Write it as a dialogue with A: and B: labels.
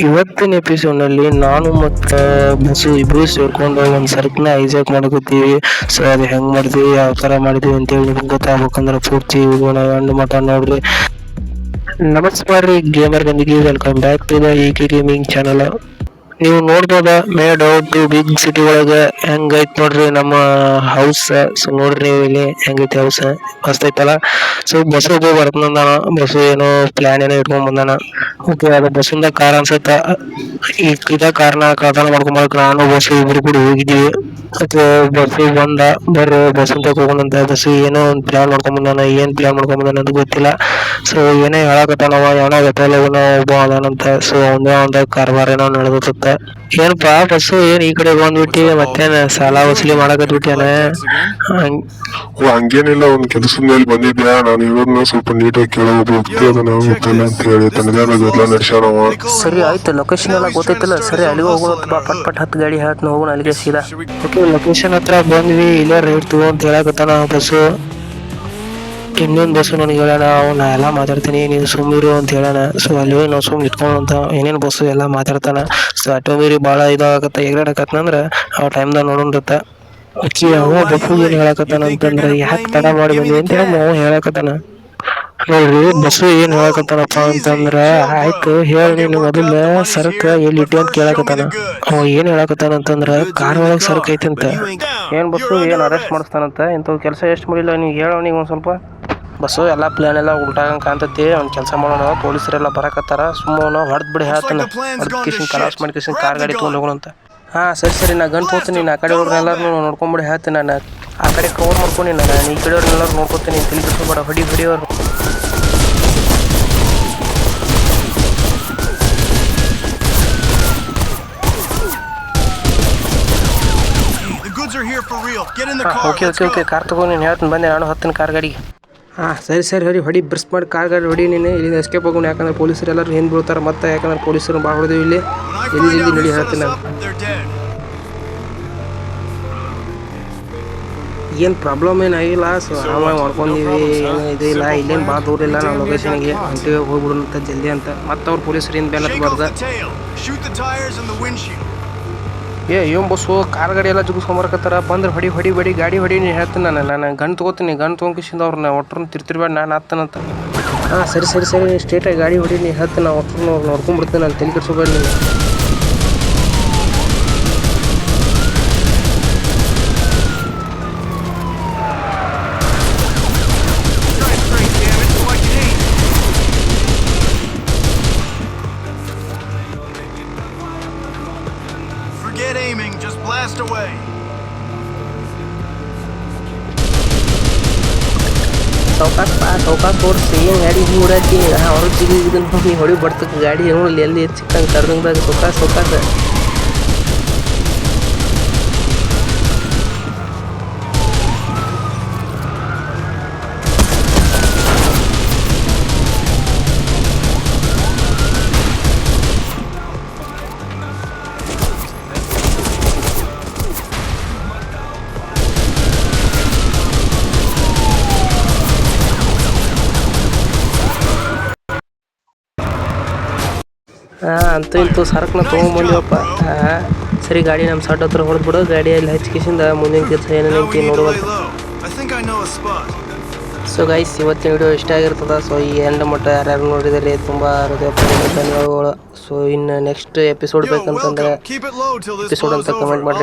A: ಇವತ್ತಿನ ಎಪಿಸೋಡ್ನಲ್ಲಿ ನಾನು ಮತ್ತು ಬಸ್ಸು ಇಬ್ಬರು ಸೇರ್ಕೊಂಡು ಒಂದು ಸರ್ಕನ್ನ ಹೈಜಾಕ್ ಮಾಡ್ಕೋತೀವಿ. ಸೊ ಅದು ಹೆಂಗೆ ಮಾಡಿದ್ವಿ, ಯಾವ ಥರ ಮಾಡಿದ್ವಿ ಅಂತೇಳಿ ನಿಮ್ಗೆ ಗೊತ್ತಾಗ್ಬೇಕಂದ್ರೆ ಪೂರ್ತಿ ವಿಡಿಯೋನ ಎಂಡ್ ಮಟ್ಟ ನೋಡ್ರಿ. ನಮಸ್ಕಾರ ರೀ ಗೇಮರ್ ಗಂದಿಗೆ, welcome back to the EK gaming channel. ನೀವು ನೋಡ್ಬೋದ ಮೇಡ್ ಔಟ್ ಬಿಗ್ ಸಿಟಿ ಒಳಗೆ ಹೆಂಗೈತೆ ನೋಡ್ರಿ ನಮ್ಮ ಹೌಸ್. ಸೊ ನೋಡ್ರಿ ನೀವು ಇಲ್ಲಿ ಹೆಂಗೈತಿ ಹೌಸ್, ಮಸ್ತ್ ಐತಲ್ಲ. ಸೊ ಬಸ್ಸು ಬರ್ತಂದಾನ, ಬಸ್ಸು ಏನೋ ಪ್ಲಾನ್ ಏನೋ ಇಟ್ಕೊಂಡ್ ಬಂದಾನ. ಓಕೆ, ಅದು ಬಸ್ಸಿಂದ ಕಾರ್ ಅನ್ಸುತ್ತ. ಇದ ಕಾರ್ನ ಕಳ್ತನ ಮಾಡ್ಕೊಂಬರಕ್ ನಾನು ಬಸ್ಸು ಇಬ್ರು ಕೂಡ ಹೋಗಿದ್ದೀವಿ. ಓಕೆ, ಬಸ್ಸು ಬಂದ, ಬರ್ರಿ ಬಸ್ ಅಂತ ಹೋಗೋಣಂತ. ಬಸ್ಸು ಏನೋ ಒಂದು ಪ್ಲಾನ್ ಮಾಡ್ಕೊಂಡ್ ಬಂದಾನ, ಏನ್ ಪ್ಲಾನ್ ಮಾಡ್ಕೊಂಡ್ ಬಂದಾನ ಅಂತ ಗೊತ್ತಿಲ್ಲ. ಸೊ ಏನೇ ಹೇಳಕತ್ತಾನವ, ಏನೋ ಗೊತ್ತಿಲ್ಲ ಒಬ್ಬ ಅದಾನಂತ. ಸೊ ಒಂದೇ ಒಂದು ಕಾರ್ಬಾರ್ ಏನೋ ನಡೆದತ್ತ. ಏನಪ್ಪಾ ಬಸ್ಸು, ಏನ್ ಈ ಕಡೆ ಬಂದ್ಬಿಟ್ಟಿ, ಮತ್ತೇನ ಸಾಲ ವಸೂಲಿ ಮಾಡಕತ್ಬಿಟ್ಯಾನ?
B: ಹಂಗೇನಿಲ್ಲ, ಒಂದ್ ಕೆಲಸದ ಮೇಲೆ ಬಂದಿದ್ಯಾ. ನಾನು ಇರೋದನ್ನ ಸ್ವಲ್ಪ ನೀಟಾಗಿ ಕೇಳೋದು ವ್ಯಕ್ತಿ ಅದನ್ನ ಗೊತ್ತಿಲ್ಲ ಅಂತ ಹೇಳಿ ತನಗೆಲ್ಲ ನಡೆಸ್ಯಾನವ.
A: ಸರಿ ಆಯ್ತು, ಲೊಕೇಶನ್ ಎಲ್ಲ ಗೊತ್ತೈತಿಲ್ಲ. ಸರಿ ಅಲ್ಲಿಗೆ ಹೋಗೋಣ, ಪಟ್ ಪಟ್ ಹತ್ತು ಗಾಡಿ ಹಾಕಿ ಹೋಗೋಣ ಅಲ್ಲಿಗೆ ಸೀದಾ. ಓಕೆ, ಲೊಕೇಶನ್ ಹತ್ರ ಬಂದ್ವಿ. ಇಲ್ಲೇ ರೇಟ್ ತಗೋ ಅಂತ ಹೇಳಕತ್ತಾನ ಬಸ್ಸು. ಇನ್ನೊಂದು ಬಸ್ಸು ನನಗೆ ಹೇಳೋಣ, ನಾ ಎಲ್ಲ ಮಾತಾಡ್ತೀನಿ, ನೀನು ಸುಮ್ಮಿರು ಅಂತ ಹೇಳೋಣ. ಸೊ ಅಲ್ಲಿ ನಾವು ಸುಮ್ಮನೆ ಇಟ್ಕೊಂಡು ಅಂತ ಏನೇನು ಬಸ್ಸು ಎಲ್ಲ ಮಾತಾಡ್ತಾನ. ಸೊ ಆಟೋ ಮೀರಿ ಭಾಳ ಇದಾಗತ್ತ, ಎಗರಾಡಕತ್ತಂದ್ರೆ ಆ ಟೈಮ್ದಾಗ ನೋಡೋಣತ್ತ. ಅಕ್ಕಿ ಅವ ಬಸ್ಸು ಏನು ಹೇಳಕತ್ತಾನ ಅಂತಂದ್ರೆ, ಯಾಕೆ ತಡ ಮಾಡಿ ಬಂದ್ವಿ ಅಂತ ಅವ ಹೇಳಕತ್ತಾನ. ನೋಡ್ರಿ ಬಸ್ಸು ಏನ್ ಹೇಳಕತ್ತಾನಪ್ಪ ಅಂತಂದ್ರ, ಆಯ್ತು ಹೇಳಿ ನೀನು ಮೊದಲ ಸರಕ ಎಲ್ಲಿ ಇಟ್ಟಿ ಅಂತ ಕೇಳಕತ್ತಾನ. ಅವ ಏನ್ ಹೇಳಕತ್ತಾನ ಅಂತಂದ್ರ, ಕಾರ್ ಒಳಗ್ ಸರಕ ಐತಂತ. ಏನ್ ಬಸ್ಸು ಏನ್ ಅರೆಸ್ಟ್ ಮಾಡಿಸ್ತಾನಂತ? ಇಂಥವ್ ಕೆಲಸ ಎಷ್ಟು ಮಾಡಿಲ್ಲ ನೀವು ಹೇಳೋನಿಗೆ ಒಂದ್ ಸ್ವಲ್ಪ. ಬಸ್ಸು ಎಲ್ಲ ಪ್ಲಾನ್ ಎಲ್ಲ ಉಲ್ಟಾಗಂಗೆ ಕಾಣ್ತೈತಿ. ಅವ್ನು ಕೆಲಸ ಮಾಡೋಣ, ಪೊಲೀಸರೆಲ್ಲ ಬರಕತ್ತಾರ, ಸುಮ್ಮನೆ ಹೊಡೆದ್ ಬಿಡಿ ಹೇಳ್ತಾನೆ. ಹೊಡೆದ್ ಕಿಶನ್ ಕಲಾಸ್ ಮಾಡಿ ಕಿಶನ್ ಕಾರ್ ಗಾಡಿ ತೊಗೊಂಡು ಹೋಗೋಣ ಅಂತ. ಹಾಂ ಸರಿ, ನಾ ಗಂಟು ಹೋಗ್ತೀನಿ. ನೀನು ಆ ಕಡೆ ಎಲ್ಲರೂ ನೋಡ್ಕೊಂಬಿಡಿ ಹೇಳ್ತೀನಿ. ನಾನು ಆ ಕಡೆ ಕವರ್ ಮಾಡ್ಕೊಂಡು ನಾನು ಈ ಕಡೆಯವ್ರನ್ನೆಲ್ಲರೂ ನೋಡ್ಕೊತೀನಿ. ತಿಳಿ ಬಿಡ್ಸ್ಕೊಬೇಡ, ಹೊಡಿಯವ್ರು. ಓಕೆ, ಕಾರ್ ತಗೋ, ನೀನು ಹೇಳ್ತೀನಿ ಬಂದೆ. ನಾನು ಹತ್ತಿನ ಕಾರ್ ಗಾಡಿಗೆ. ಹಾಂ ಸರಿ ಹೊಡಿ, ಬ್ರಿಸ್ ಮಾಡಿ ಕಾರ್ ಗಾಡಿ ಹೊಡಿ. ನೀನು ಇಲ್ಲಿಂದ ಎಸ್ಕೇಪ್ ಹೋಗೋಣ, ಯಾಕಂದ್ರೆ ಪೊಲೀಸರು ಎಲ್ಲರೂ ಹಿಂದೆ ಬೀಳ್ತಾರೆ ಮತ್ತೆ. ಯಾಕಂದ್ರೆ ಪೊಲೀಸರು ಭಾಳ ಹೊಡೆದಿವಿ ಇಲ್ಲಿ. ಜಲ್ದಿ ನಡಿ ಹೇಳ್ತೀನಿ ನಾನು. ಏನು ಪ್ರಾಬ್ಲಮ್ ಏನಾಗಿಲ್ಲ. ಸೊ ಆರಾಮಾಗಿ ಮಾಡ್ಕೊಂಡಿವಿ, ಏನು ಇದಿಲ್ಲ. ಇಲ್ಲೇನು ಭಾಳ ದೂರ ಇಲ್ಲ. ನಾವು ಲೊಕೇಶನ್ಗೆ ಅಂಟಿಗೆ ಹೋಗ್ಬಿಡೋಂತ ಜಲ್ದಿ ಅಂತ. ಮತ್ತೆ ಅವ್ರು ಪೊಲೀಸರಿಂದ ಬೇರೆ ಹತ್ಬಾರ್ದು. ಏನ್ ಬಸ್ಸು ಕಾರ್ ಗಾಡಿ ಎಲ್ಲ ಜುಗಿಸ್ಕೊಂಬರಕತ್ತಾರ. ಬಂದ್ರೆ ಹೊಡಿ ಗಾಡಿ ಹೊಡಿ. ನೀನು ಹೇಳ್ತೀನಿ ನಾನು ಗನ್ ತೊಗೋತೀನಿ. ಗನ್ ತೊಗೊಂಡ್ಕಿಸಿಂದ ಅವ್ರನ್ನ ಒಟ್ಟರನ್ನ ತಿರ್ತಿರ್ಬೇಡ, ನಾನು ಹತ್ತನಂತ. ಹಾಂ ಸರಿ ಸ್ಟ್ರೇಟಾಗಿ ಗಾಡಿ ಹೊಡಿ. ನೀನು ಹೇಳ್ತೀನಿ, ನಾನು ಒಟ್ಟರನ್ನ ನೋಡ್ಕೊಂಡ್ಬಿಡ್ತೀನಿ. ನಾನು ತಲೆ ಕೆಡಿಸ್ಕೋಬೇಡ ನೀನು.
C: Aiming, just blast away.
A: ಸೌಕಾಸ್ ತೋರಿಸಿ ಏನು ಗಾಡಿ ಹೂಡಾಕಿ ಹೊರಗೆ ಸಿಗಿದನ್ನು ಹೋಗಿ ಹೊಡಿ ಬರ್ತಕ್ಕೆ ಗಾಡಿ ನೋಡಿ ಎಲ್ಲಿ ಚಿಕ್ಕಂಗೆ ಕರ್ದಂದಾಗ ಸೌಕಾಸ. ಅಂತೂ ಇಂತೂ ಸರಕನ್ನ ತೊಗೊಂಬಂದಿವಪ್ಪ. ಸರಿ ಗಾಡಿ ನಮ್ಮ ಸಡ್ ಹತ್ರ ಹೊಡೆದ್ಬಿಡು. ಗಾಡಿಯಲ್ಲಿ ಹಚ್ಕಿಸಿಂದ ಮುಂದಿನ ಕೆಲಸ ಏನೇನೈತಿ ನೋಡುವಂತ. ಸೊ ಗೈಸ್, ಇವತ್ತಿನ ವಿಡಿಯೋ ಇಷ್ಟ ಆಗಿರ್ತದ. ಸೊ ಈ ಎಂಡ್ ಮಟ್ಟ ಯಾರ್ಯಾರು ನೋಡಿದರೆ ತುಂಬ ಹೃದಯಪೂರ್ವಕ ಧನ್ಯವಾದಗಳು. ಸೊ ಇನ್ನು ನೆಕ್ಸ್ಟ್ ಎಪಿಸೋಡ್ ಬೇಕಂತಂದ್ರೆ ಎಪಿಸೋಡ್ ಅಂತ ಕಮೆಂಟ್ ಮಾಡಿ.